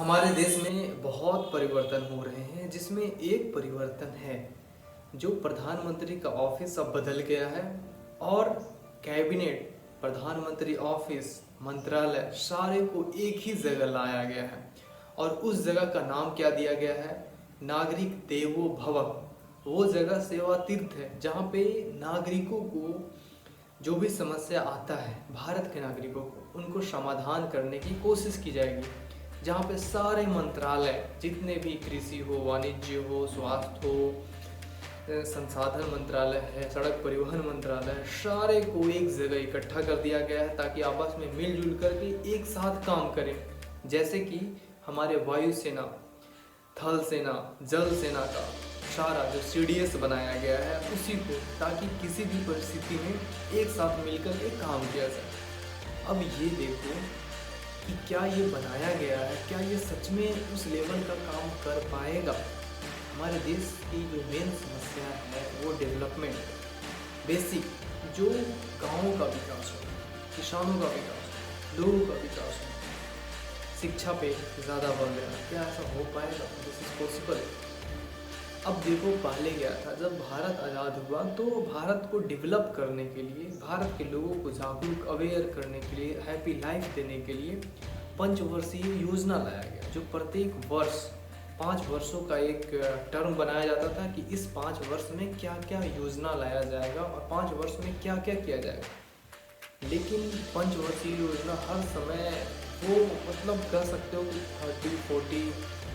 हमारे देश में बहुत परिवर्तन हो रहे हैं जिसमें एक परिवर्तन है जो प्रधानमंत्री का ऑफिस अब बदल गया है और कैबिनेट प्रधानमंत्री ऑफिस मंत्रालय सारे को एक ही जगह लाया गया है और उस जगह का नाम क्या दिया गया है? नागरिक देवो भव। वो जगह सेवा तीर्थ है जहाँ पे नागरिकों को जो भी समस्या आता है भारत के नागरिकों को उनको समाधान करने की कोशिश की जाएगी, जहाँ पे सारे मंत्रालय जितने भी कृषि हो, वाणिज्य हो, स्वास्थ्य हो, संसाधन मंत्रालय है, सड़क परिवहन मंत्रालय है, सारे को एक जगह इकट्ठा कर दिया गया है ताकि आपस में मिलजुल करके एक साथ काम करें। जैसे कि हमारे वायुसेना, थल सेना, जल सेना का सारा जो सीडीएस बनाया गया है उसी को, ताकि किसी भी परिस्थिति में एक साथ मिलकर के काम किया जाए। अब ये देखो कि क्या ये बनाया गया है, क्या ये सच में उस लेवल का काम कर पाएगा? हमारे देश की जो मेन समस्या है वो डेवलपमेंट, बेसिक जो गाँवों का विकास हो, किसानों का विकास हो, लोगों का विकास हो, शिक्षा पे ज़्यादा बल देना, क्या ऐसा हो पाएगा? This is possible. अब देखो पहले क्या था, जब भारत आज़ाद हुआ तो भारत को डेवलप करने के लिए, भारत के लोगों को जागरूक अवेयर करने के लिए, हैप्पी लाइफ देने के लिए पंचवर्षीय योजना लाया गया, जो प्रत्येक वर्ष 5 वर्षों का एक टर्म बनाया जाता था कि इस 5 वर्ष में क्या क्या योजना लाया जाएगा और 5 वर्ष में क्या क्या किया जाएगा। लेकिन पंचवर्षीय योजना हर समय वो मतलब कह सकते हो कि 30, 40,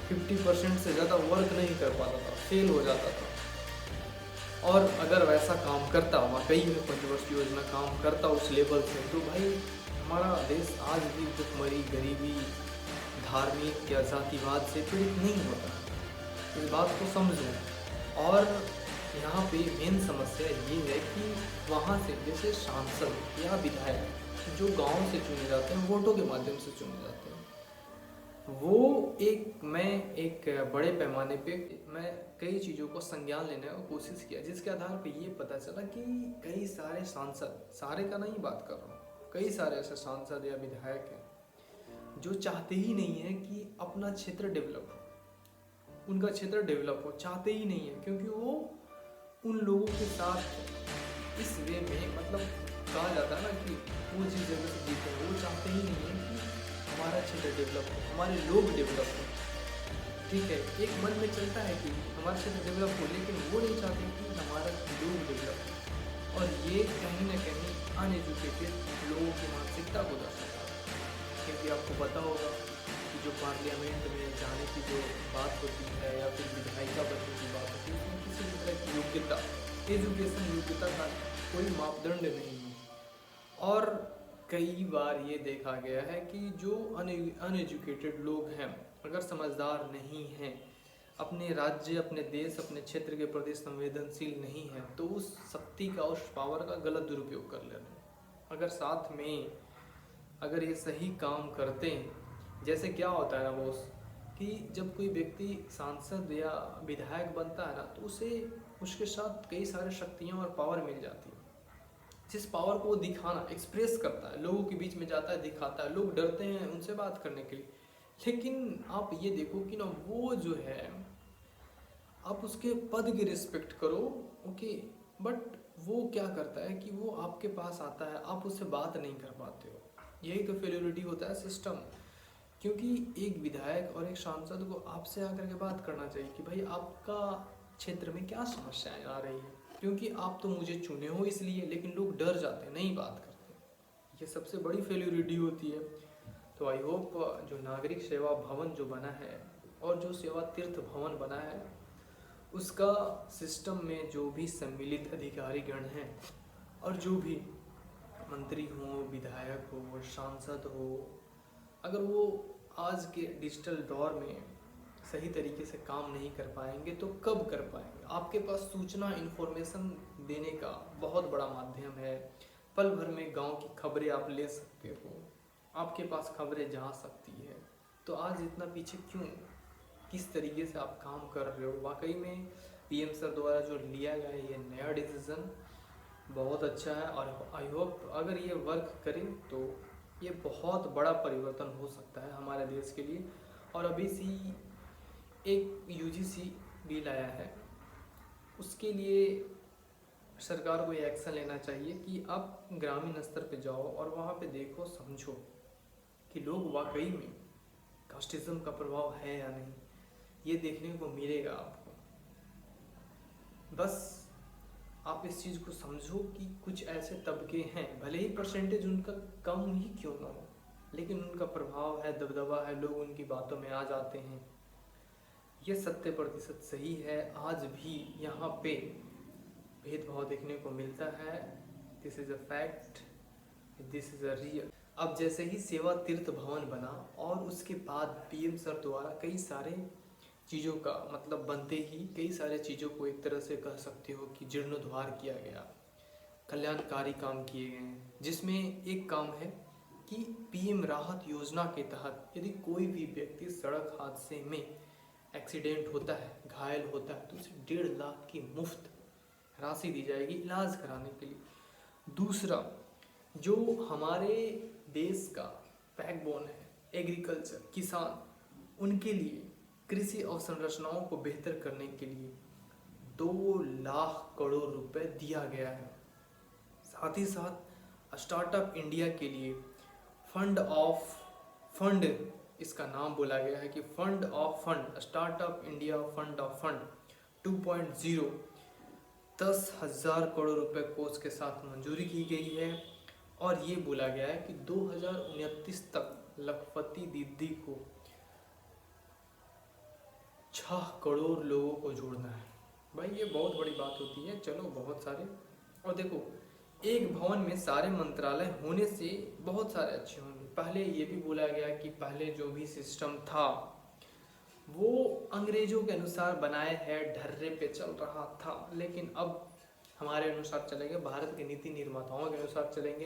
50% से ज़्यादा वर्क नहीं कर पाता था, फेल हो जाता था। और अगर वैसा काम करता, वाकई में पंचवर्षीय योजना काम करता उस लेवल से, तो भाई हमारा देश आज भी भुखमरी, गरीबी, धार्मिक या जातिवाद से पीड़ित नहीं होता। इस बात को समझो। और यहाँ पे मेन समस्या ये है कि वहाँ से जैसे सांसद या विधायक जो गांव से चुने जाते हैं, वोटों के माध्यम से चुने जाते हैं, वो एक बड़े पैमाने पे मैं कई चीज़ों को संज्ञान लेने की कोशिश किया, जिसके आधार पे ये पता चला कि कई सारे सांसद, सारे का नहीं बात कर रहा हूँ, कई सारे ऐसे सांसद या विधायक हैं जो चाहते ही नहीं है कि अपना क्षेत्र डेवलप हो, उनका क्षेत्र डेवलप हो, चाहते ही नहीं है, क्योंकि वो उन लोगों के साथ इस वे में मतलब कहा जाता है ना कि वो जिस जगह से जीते हैं, वो चाहते ही नहीं है कि हमारा क्षेत्र डेवलप हो, हमारे लोग डेवलप हो। ठीक है, एक मन में चलता है कि हमारा क्षेत्र डेवलप हो, लेकिन वो नहीं चाहते कि हमारा लोग डेवलप हो। और ये कहीं ना कहीं अनएजुकेटेड लोगों की मानसिकता को दर्शाता है, क्योंकि आपको पता होगा कि जो पार्लियामेंट में जाने की जो बात होती है या फिर विधायिका बनने की बात होती है, उसमें किसी भी तरह की योग्यता, एजुकेशन योग्यता का कोई मापदंड नहीं है। और कई बार ये देखा गया है कि जो अनएजुकेटेड लोग हैं, अगर समझदार नहीं हैं, अपने राज्य, अपने देश, अपने क्षेत्र के प्रति संवेदनशील नहीं है, तो उस शक्ति का, उस पावर का गलत दुरुपयोग कर ले रहे हैं। अगर साथ में अगर ये सही काम करते हैं, जैसे क्या होता है ना बॉस, कि जब कोई व्यक्ति सांसद या विधायक बनता है ना, तो उसे उसके साथ कई सारे शक्तियाँ और पावर मिल जाती है, जिस पावर को वो दिखाना, एक्सप्रेस करता है, लोगों के बीच में जाता है, दिखाता है, लोग डरते हैं उनसे बात करने के लिए। लेकिन आप ये देखो कि ना, वो जो है, आप उसके पद की रिस्पेक्ट करो, ओके, बट वो क्या करता है कि वो आपके पास आता है, आप उससे बात नहीं कर पाते हो। यही तो फेलियोरिटी होता है सिस्टम। क्योंकि एक विधायक और एक सांसद को आपसे आकर के बात करना चाहिए कि भाई आपका क्षेत्र में क्या समस्याएं आ रही है, क्योंकि आप तो मुझे चुने हो इसलिए, लेकिन लोग डर जाते हैं, नहीं बात करते। ये सबसे बड़ी फेलियोरिटी होती है। तो आई होप जो नागरिक सेवा भवन जो बना है और जो सेवा तीर्थ भवन बना है, उसका सिस्टम में जो भी सम्मिलित अधिकारीगण हैं और जो भी मंत्री हो, विधायक हो, सांसद हो, अगर वो आज के डिजिटल दौर में सही तरीके से काम नहीं कर पाएंगे तो कब कर पाएंगे? आपके पास सूचना, इन्फॉर्मेशन देने का बहुत बड़ा माध्यम है। पल भर में गांव की खबरें आप ले सकते हो, आपके पास खबरें जा सकती है। तो आज इतना पीछे क्यों? किस तरीके से आप काम कर रहे हो? वाकई में पीएम सर द्वारा जो लिया गया है ये नया डिसीज़न बहुत अच्छा है, और आई होप अगर ये वर्क करे तो ये बहुत बड़ा परिवर्तन हो सकता है हमारे देश के लिए। और अभी सी एक यूजीसी भी लाया है। उसके लिए सरकार को ये एक्शन लेना चाहिए कि आप ग्रामीण स्तर पे जाओ और वहाँ पे देखो, समझो कि लोग वाकई में कास्टिज्म का प्रभाव है या नहीं। ये देखने को मिलेगा आपको। बस आप इस चीज़ को समझो कि कुछ ऐसे तबके हैं, भले ही परसेंटेज उनका कम ही क्यों ना हो, लेकिन उनका प्रभाव है, दबदबा है, लोग उनकी बातों में आ जाते हैं। ये 70% सही है। आज भी यहाँ पे भेदभाव देखने को मिलता है। This is a fact, this is a real. अब जैसे ही सेवा तीर्थ भवन बना और उसके बाद पीएम सर द्वारा कई सारे चीज़ों का मतलब बनते ही कई सारे चीज़ों को एक तरह से कह सकते हो कि जीर्णोद्धार किया गया, कल्याणकारी काम किए गए हैं। जिसमें एक काम है कि पीएम राहत योजना के तहत यदि कोई भी व्यक्ति सड़क हादसे में एक्सीडेंट होता है, घायल होता है, तो उसे 1.5 लाख की मुफ्त राशि दी जाएगी इलाज कराने के लिए। दूसरा, जो हमारे देश का बैकबोन है, एग्रीकल्चर, किसान, उनके लिए कृषि अवसंरचनाओं को बेहतर करने के लिए 2 लाख करोड़ रुपए दिया गया है। साथ ही साथ स्टार्टअप इंडिया के लिए फंड, इसका नाम बोला गया है कि fund of fund, startup India fund of fund 2.0, 10,000 crore रुपए कोष के साथ मंजूरी की गई है। और ये बोला गया है कि 2029 तक लखपति दीदी को 6 करोड़ लोगों को जोड़ना है। भाई ये बहुत बड़ी बात होती है। चलो बहुत सारे, और देखो एक भवन में सारे मंत्रालय होने से बहुत सारे अच्छे होंगे। पहले ये भी बोला गया कि पहले जो भी सिस्टम था वो अंग्रेजों के अनुसार बनाए है, ढर्रे पे चल रहा था, लेकिन अब हमारे अनुसार चलेंगे, भारत के नीति निर्माताओं के अनुसार चलेंगे।